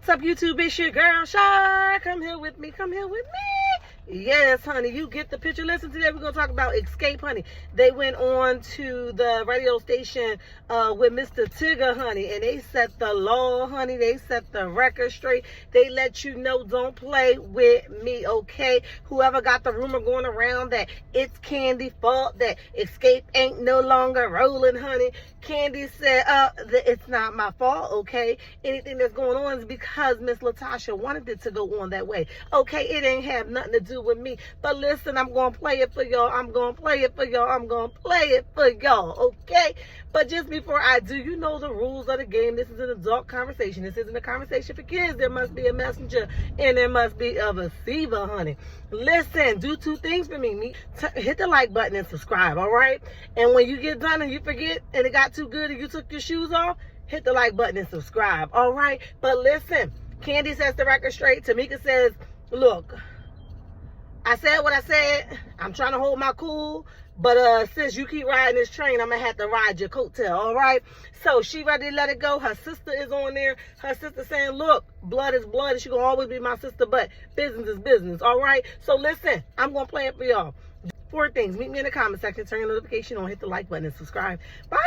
What's up, YouTube? It's your girl, Shar. Come here with me. Come here with me. Yes, honey. You get the picture. Listen, today we're going to talk about Xscape, honey. They went on to the radio station with Mr. Tigger, honey, and they set the law, honey. They set the record straight. They let you know, don't play with me, okay? Whoever got the rumor going around that it's Kandi's fault, that Xscape ain't no longer rolling, honey. Kandi said, it's not my fault, okay? Anything that's going on is because Miss Latocha wanted it to go on that way. Okay, it ain't have nothing to do with me. But listen, I'm going to play it for y'all. I'm going to play it for y'all. I'm going to play it for y'all, okay? But just before I do, you know the rules of the game. This is an adult conversation. This isn't a conversation for kids. There must be a messenger and there must be a receiver, honey. Listen, do two things for me. Hit the like button and subscribe, all right? And when you get done and you forget and it got too good and you took your shoes off, hit the like button and subscribe, all right? But listen, Kandi sets the record straight. Tamika says, look, I said what I said. I'm trying to hold my cool. But since you keep riding this train, I'm going to have to ride your coattail, all right? So she ready to let it go. Her sister is on there. Her sister saying, look, blood is blood. She going to always be my sister, but business is business, all right? So listen, I'm going to play it for y'all. 4 things. Meet me in the comment section. Turn your notification on. Hit the like button and subscribe. Bye!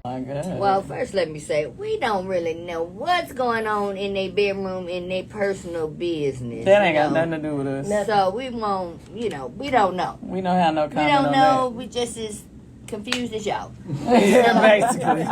My God. Well, first let me say, we don't really know what's going on in their bedroom, in their personal business. That ain't got nothing to do with us. So we won't, we don't know. We don't have no comment We don't on know. We just as confused as y'all. Basically.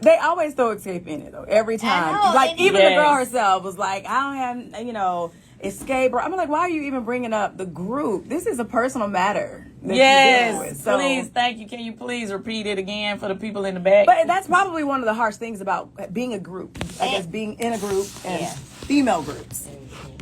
They always throw Xscape in it, though, every time. know, Like, and even yes. the girl herself was like, I don't have, Xscape. I'm like, why are you even bringing up the group? This is a personal matter. Yes. So, please, thank you. Can you please repeat it again for the people in the back? But that's probably one of the harsh things about being a group. I guess being in a group and female groups.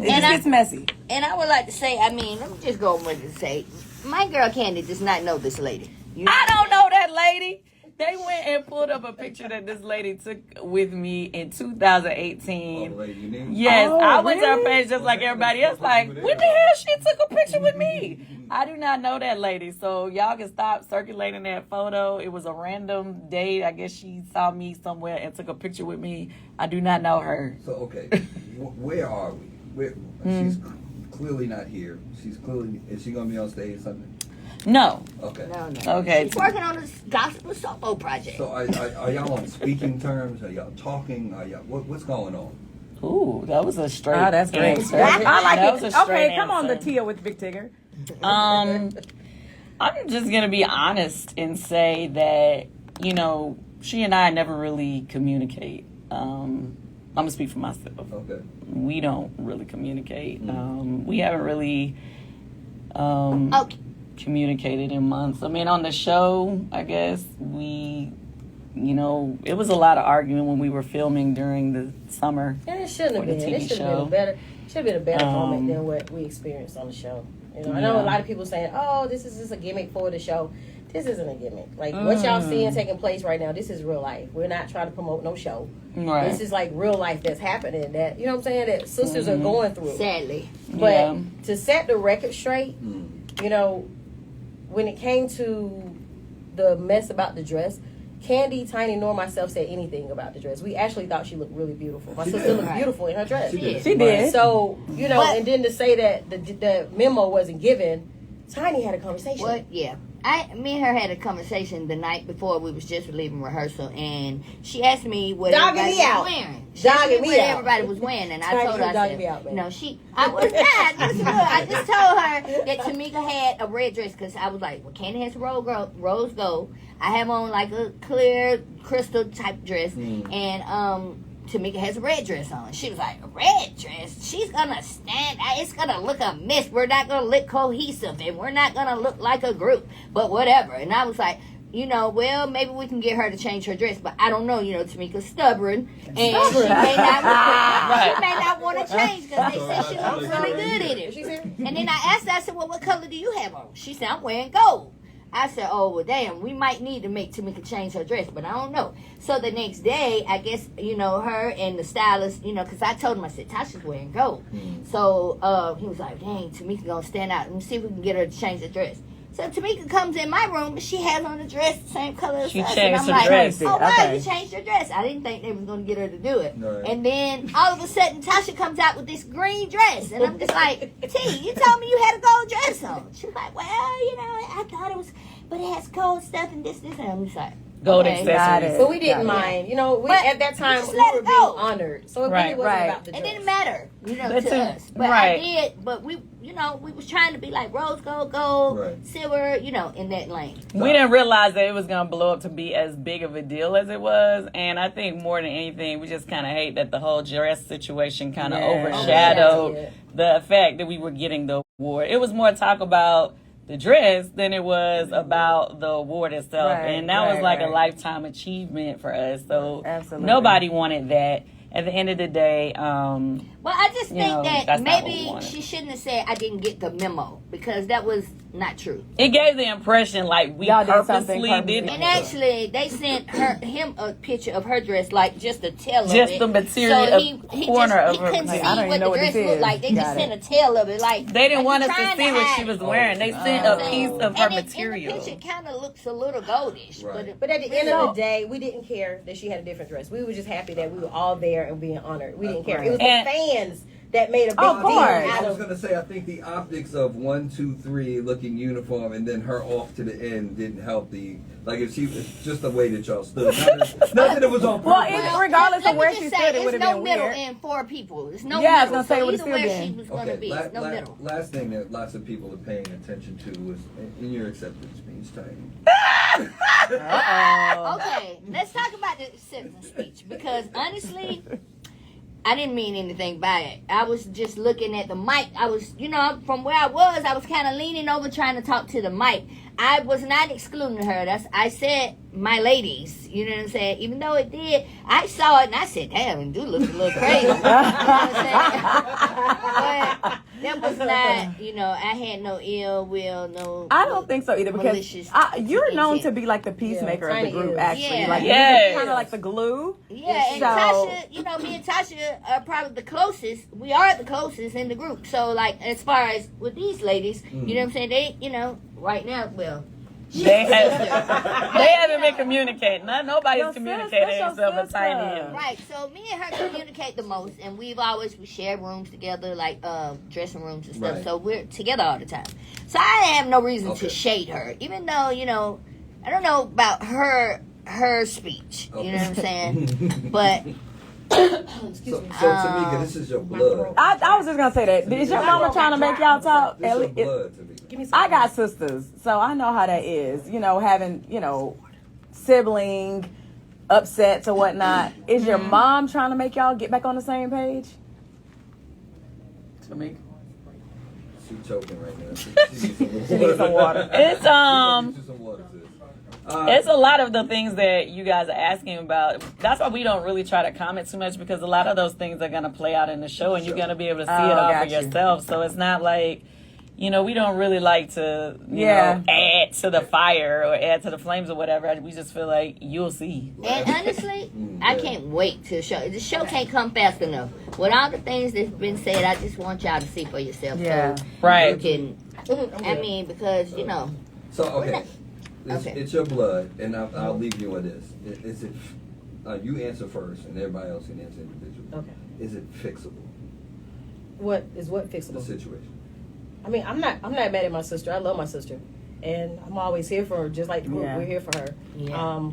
It just gets messy. And I would like to say, let me just go with it and say, my girl Kandi does not know this lady. I don't know that lady. They went and pulled up a picture that this lady took with me in 2018. Oh, lady, you need? Yes, I went to her really? page just like everybody else. Like, when the hell she took a picture with me? I do not know that lady, so y'all can stop circulating that photo. It was a random date. I guess she saw me somewhere and took a picture with me. I do not know her. So, okay, where are we? She's clearly not here. Is she going to be on stage or something? No. Okay. No. Okay. She's working on this gospel solo project. So are y'all on speaking terms? Are y'all talking? Are y'all what's going on? Ooh, that was a straight That's great. answer. I like That was a it. straight Okay, come on, the answer. Tia with Big Tigger. I'm just gonna be honest and say that she and I never really communicate. I'm gonna speak for myself. Okay. We don't really communicate. We haven't really communicated in months. I mean, on the show, I guess we, it was a lot of arguing when we were filming during the summer. And it shouldn't have for the been. TV It should have show. been a better moment than what we experienced on the show. I know a lot of people saying, "Oh, this is just a gimmick for the show." This isn't a gimmick. Like what y'all seeing taking place right now, this is real life. We're not trying to promote no show. Right. This is like real life that's happening. That you know what I'm saying. That sisters are going through. Sadly. But to set the record straight, when it came to the mess about the dress, Kandi, Tini, nor myself said anything about the dress. We actually thought she looked really beautiful. My sister looked beautiful in her dress. She did. So, and then to say that the memo wasn't given, Tini had a conversation. What? Yeah. Me and her had a conversation the night before we was just leaving rehearsal, and she asked me what everybody was wearing. She asked me what everybody was wearing, and I told her, I said, I was not. I just told her that Tamika had a red dress, because I was like, well, Kandi has rose gold. I have on like a clear crystal type dress, and Tamika has a red dress on. She was like, a red dress? She's gonna stand, it's gonna look a mess. We're not gonna look cohesive, and we're not gonna look like a group, but whatever. And I was like, well, maybe we can get her to change her dress, but I don't know, Tamika's stubborn, and she may not want to change, because they said she looks really good in it. And then I asked her, I said, well, what color do you have on? She said, I'm wearing gold. I said, oh, well, damn, we might need to make Tamika change her dress, but I don't know. So the next day, I guess, her and the stylist, because I told him, I said, Tasha's wearing gold. So he was like, dang, Tamika going to stand out. Let me see if we can get her to change the dress. So So Tamika comes in my room, but she has on the dress the same color as She us. changed And I'm the like, dress. oh, wow, Okay. you changed your dress. I didn't think they was going to get her to do it. Right. And then all of a sudden, Tasha comes out with this green dress. And I'm just like, T, you told me you had a gold dress on. She's like, well, I thought it was, but it has gold stuff and this. And I'm just like, Gold okay. accessories. But we didn't mind. You know, But at that time, just we let were it being go. honored. So it Right, really wasn't right. about the It dress. didn't matter, That's to it. us. But Right. I did, but we was trying to be like rose gold, Right. silver, in that lane. We didn't realize that it was going to blow up to be as big of a deal as it was. And I think more than anything, we just kind of hate that the whole dress situation kind of Yeah. overshadowed Yeah. the fact that we were getting the award. It was more talk about the dress than it was about the award itself. Right, and that was right, like a right. lifetime achievement for us. So Absolutely. nobody wanted that. At the end of the day, Well, I just You know, think that's that not what we maybe wanted. she shouldn't have said I didn't get the memo because that was not true. it gave the impression like we Y'all did something purposely purposely. did And actually, they sent him a picture of her dress, like just a tail of Just it. the material so of he corner just, of he her- couldn't like, see I don't what even know the what dress this looked is. like. They just Got sent it. a tail of it. Like They didn't like want you're us to trying see what she hide was it. wearing. They sent a piece of her And material. in the picture, kind of looks a little goldish. Right. But at the end of the day, we didn't care that she had a different dress. We were just happy that we were all there and being honored. We didn't care. It was the And- fans that made a big Of deal course. out I was of. gonna say, I think the optics of 1, 2, 3 looking uniform and then her off to the end didn't help the. Like if she, it's just the way that y'all stood. Not that it was on Well, purpose. regardless let of me where just she say, stood, it would have There's been no middle weird. in 4 people. There's no Yeah, I was middle. gonna say, it so would've either still where been. she was going to be, there's no middle. Last thing that lots of people are paying attention to was in your acceptance speech, Tiny. Okay, let's talk about the acceptance speech because honestly, I didn't mean anything by it. I was just looking at the mic. I was, from where I was kind of leaning over trying to talk to the mic. I was not excluding her. I said my ladies. You know what I'm saying? Even though it did, I saw it and I said, damn, it do look a little crazy. You know what I'm saying? But that was not, I had no ill will, no. I don't think so either because malicious you're known intent. to be like the peacemaker of the Tiny group. is. Actually, Yeah. like Yes. you're kind of like the glue. Yeah, and So- Tasha, me and Tasha are probably the closest. We are the closest in the group. So, like, as far as with these ladies, you know what I'm saying? They, right now, well, They haven't been communicating. Nobody's Your communicating sister, themselves your with Tiny. sister. right. So, me and her communicate the most, and we share rooms together, like dressing rooms and stuff. Right. So, we're together all the time. So, I have no reason Okay. to shade her, even though, I don't know about her speech. You know what I'm saying? But. So Tamika, this is your blood. I was just gonna say that. Is your mama trying to make y'all talk? This is your blood, Tamika. Give me some. I got sisters, so I know how that is. Having sibling upsets or whatnot. Is your mom trying to make y'all get back on the same page? Tamika. She's choking right now. She needs some water. It's Get you some water, sis. It's a lot of the things that you guys are asking about. That's why we don't really try to comment too much because a lot of those things are going to play out in the show and you're going to be able to see it all for got you. yourself. So it's not like, we don't really like to, Yeah. add to the fire or add to the flames or whatever. We just feel like you'll see. And honestly, I can't wait to show. The show can't come fast enough. With all the things that's been said, I just want y'all to see for yourself. Yeah. So Right. you can, because, So okay, Okay. it's your blood, and I'll leave you with this. Is it? You answer first, and everybody else can answer individually. Okay. Is it fixable? What The fixable? situation. I mean, I'm not mad at my sister. I love my sister, and I'm always here for her, just like the group. Yeah. We're here for her. Yeah.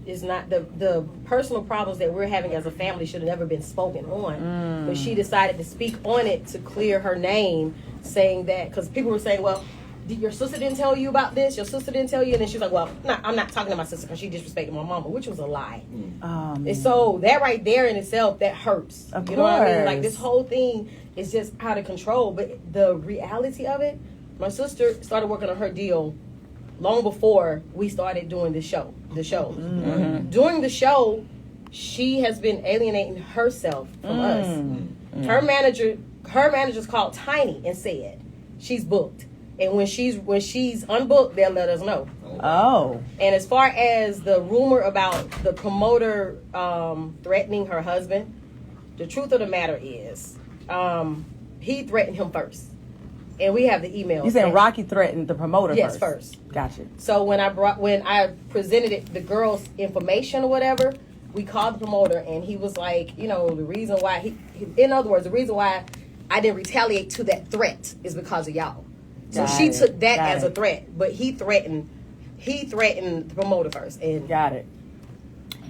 It's not the personal problems that we're having as a family should have never been spoken on, but she decided to speak on it to clear her name, saying that because people were saying, well, your sister didn't tell you about this. Your sister didn't tell you, and then she's like, well, I'm not talking to my sister because she disrespected my mama, which was a lie. And so that right there in itself, that hurts. Of You know what I mean? course. Like this whole thing is just out of control. But the reality of it, my sister started working on her deal long before we started doing the show. During the show, she has been alienating herself from us. Her managers called Tiny and said she's booked. And when she's unbooked, they'll let us know. Oh. And as far as the rumor about the promoter threatening her husband, the truth of the matter is, he threatened him first. and we have the email. You saying Rocky threatened the promoter Yes, first? Gotcha. Gotcha. So when I presented the girls' information or whatever, we called the promoter, and he was like, the reason why in other words, the reason why I didn't retaliate to that threat is because of y'all. So she took that as a threat, but he threatened the promoter first. And got it.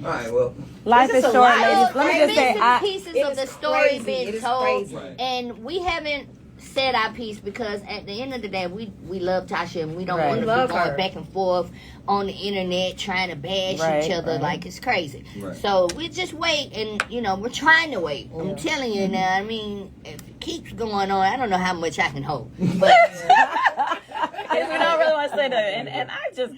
All right, well, life is short, ladies. Let me just say, pieces of the story being told, Right. and we haven't said our piece because at the end of the day, we love Tasha, and we don't want to be going back and forth on the internet trying to bash each other like it's crazy. Right. So we just wait, and we're trying to wait. I'm telling you now. I mean, if it keeps going on, I don't know how much I can hold, but. We don't really want to say that, and I just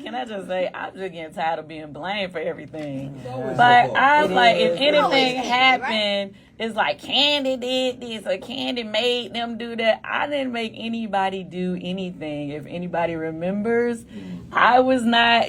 say I'm just getting tired of being blamed for everything. But I was like, if anything happened, it's like Kandi did this or Kandi made them do that. I didn't make anybody do anything. If anybody remembers, I was not,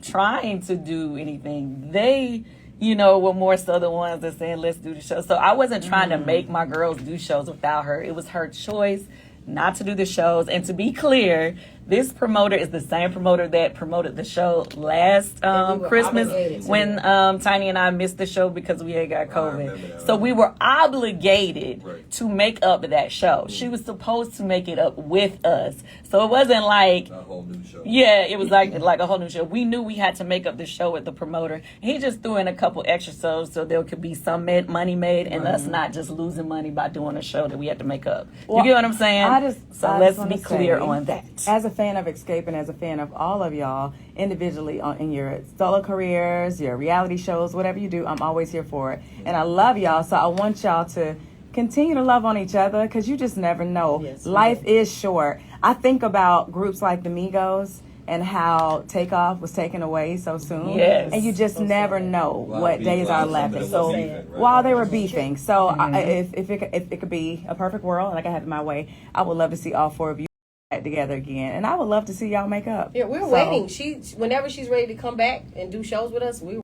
trying to do anything. They, were more so the ones that saying let's do the show. So I wasn't trying to make my girls do shows without her. It was her choice not to do the shows. And to be clear, this promoter is the same promoter that promoted the show last Christmas when Tiny and I missed the show because we had got COVID. So we were obligated to make up that show. She was supposed to make it up with us. So it wasn't like a whole new show. Yeah, it was like a whole new show. We knew we had to make up the show with the promoter. He just threw in a couple extra shows so there could be some money made and us not just losing money by doing a show that we had to make up. You get what I'm saying? Let's be clear on that. As a fan of Xscape and as a fan of all of y'all individually in your solo careers, your reality shows, whatever you do, I'm always here for it. And I love y'all, so I want y'all to continue to love on each other because you just never know. Yes, life is short. I think about groups like the Migos and how Takeoff was taken away so soon. Yes. And you just never know what days are left. So while they were beefing, so if it could be a perfect world and I could have it my way, I would love to see all four of you back together again, and I would love to see y'all make up. Yeah, we're waiting. Whenever she's ready to come back and do shows with us, we're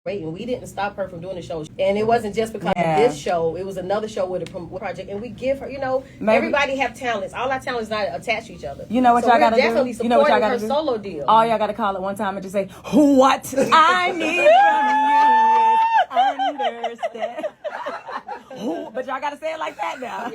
waiting. We didn't stop her from doing the shows, and it wasn't just because of this show. It was another show with a project, and we give her. Everybody have talents. All our talents not attached to each other. You know what y'all gotta do? You know what y'all gotta do? Solo deal. All y'all gotta call it one time and just say, "What I need from you is understand." But y'all gotta say it like that now.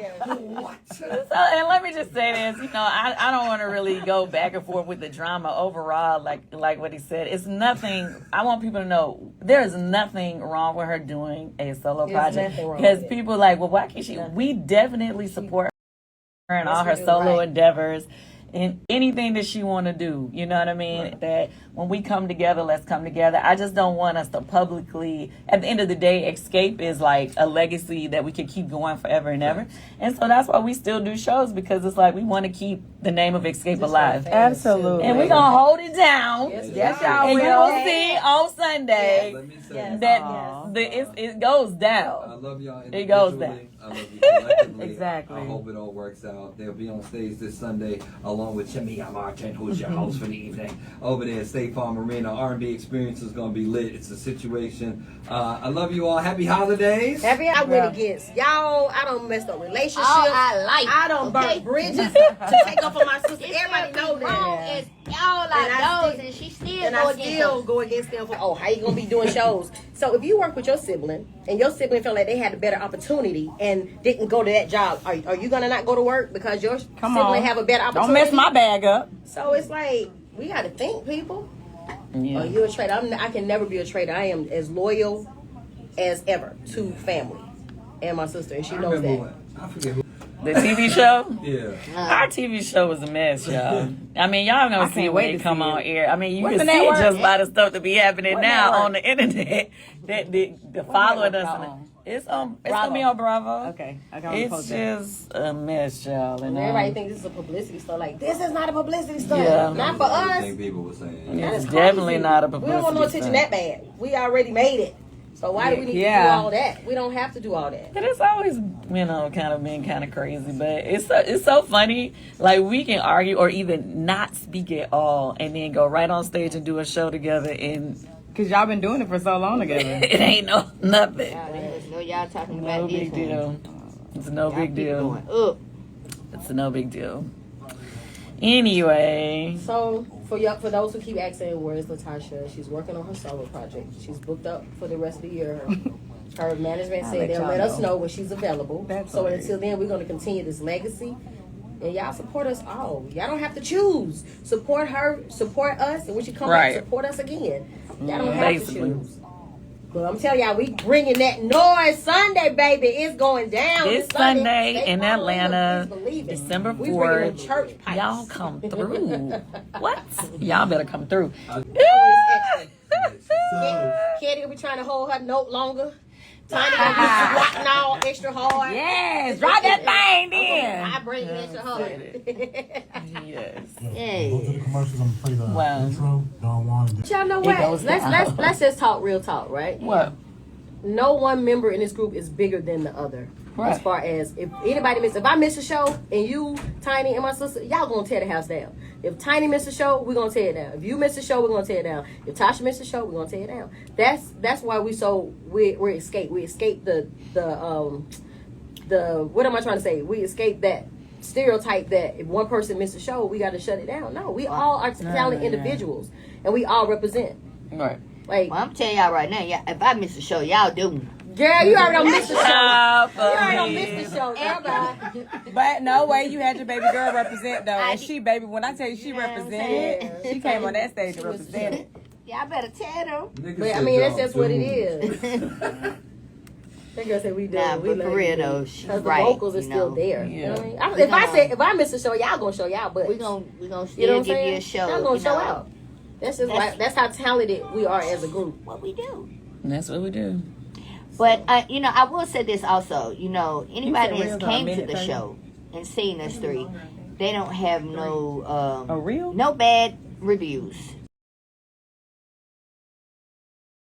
So, and let me just say this, I don't want to really go back and forth with the drama overall, like what he said. It's nothing. I want people to know there is nothing wrong with her doing a solo project because people like, well, why can't she? We definitely support her and all her solo endeavors. And anything that she want to do, you know what I mean? That when we come together, let's come together. I just don't want us to publicly, at the end of the day, Xscape is like a legacy that we can keep going forever and ever. And so that's why we still do shows, because it's like we want to keep the name of Xscape alive. Absolutely. And we're going to hold it down. Yes, y'all and will. you will see on Sunday that it goes down. I love y'all. It goes down. I love you collectively. Exactly. I hope it all works out. They'll be on stage this Sunday along with Tamika Martin, who's your host for the evening. Over there at State Farm Arena. R&B experience is going to be lit. It's a situation. I love you all. Happy holidays. I went against y'all. I don't messed up relationships. I don't burn bridges to take up for my sister. Everybody know that. Y'all like those, and she still go against them for, how you gonna be doing shows? So if you work with your sibling and your sibling felt like they had a better opportunity and didn't go to that job, are you gonna not go to work because your sibling have a better opportunity? Don't mess my bag up. So it's like we gotta think, people. Yeah. Are you a traitor? I can never be a traitor. I am as loyal as ever to family and my sister, and she knows that. I forget who. The TV show? Yeah. Our TV show was a mess, y'all. I mean, y'all gonna see when it come on air. I mean, you What's can the see network? just a lot of stuff that be happening now network? on the internet. That the following us. It's gonna be on Bravo. Okay. It's just a mess, y'all. And everybody thinks this is a publicity stunt. Like, this is not a publicity stunt. Yeah. Not for I us. think people were saying. It's definitely not a publicity. We don't want no attention that bad. We already made it. So why do we need to do all that? We don't have to do all that. But it's always, kind of been kind of crazy. But it's so funny. Like, we can argue or even not speak at all and then go right on stage and do a show together. And because y'all been doing it for so long together. It ain't nothing. Y'all talking No about big this deal. It's no big deal. It's no big deal. Anyway. So for those who keep asking where's Latocha, she's working on her solo project. She's booked up for the rest of the year. Her management said they'll let us know when she's available. So until then, we're going to continue this legacy. And y'all support us all. Y'all don't have to choose. Support her, support us, and when she come back, support us again. Y'all don't have to choose. But I'm telling y'all, we bringing that noise Sunday, baby. It's going down. This Sunday in Atlanta, December 4th. Church pipes. Y'all come through. What? Y'all better come through. Kandi will be trying to hold her note longer. Tiny will be squatting all extra hard. Yes, drop that thing then. I bring it extra hard. Yes. Yeah. Go to the commercials. I'm gonna play the Wow. intro. Don't want to. Y'all know what? Let's just talk real talk, right? What? No one member in this group is bigger than the other. Right. As far as if I miss a show and you, Tiny, and my sister, y'all gonna tear the house down. If Tiny miss a show, we're gonna tear it down. If you miss a show, we're gonna tear it down. If Tasha miss a show, we're gonna tear it down. That's why we're escape. We escape the what am I trying to say? We escape that stereotype that if one person misses a show, we gotta shut it down. No, we all are talented individuals and we all represent. Right. Like, Well, I'm telling y'all right now, if I miss a show, y'all do. girl, you already don't miss the show. Stop. You already don't miss the show. Girl, bye. But no way, you had your baby girl represent though, and she, baby, when I tell you she represented, she came on that stage and represented. Y'all better tell them. But I mean, that's just what it is. That girl said we do. Nah, we but for love real you. though, she's Because right. the vocals are you still know. there. Yeah. You know what I mean? If I miss a show, y'all gonna show y'all, but We gonna still you know what I'm give saying? you a show. Y'all gonna you show know, out. That's just that's how talented we are as a group. What we do. That's what we do. But I will say this also. Anybody You said that's reels are a came to minute the 30? show and seen us three, they don't have no A reel? no bad reviews.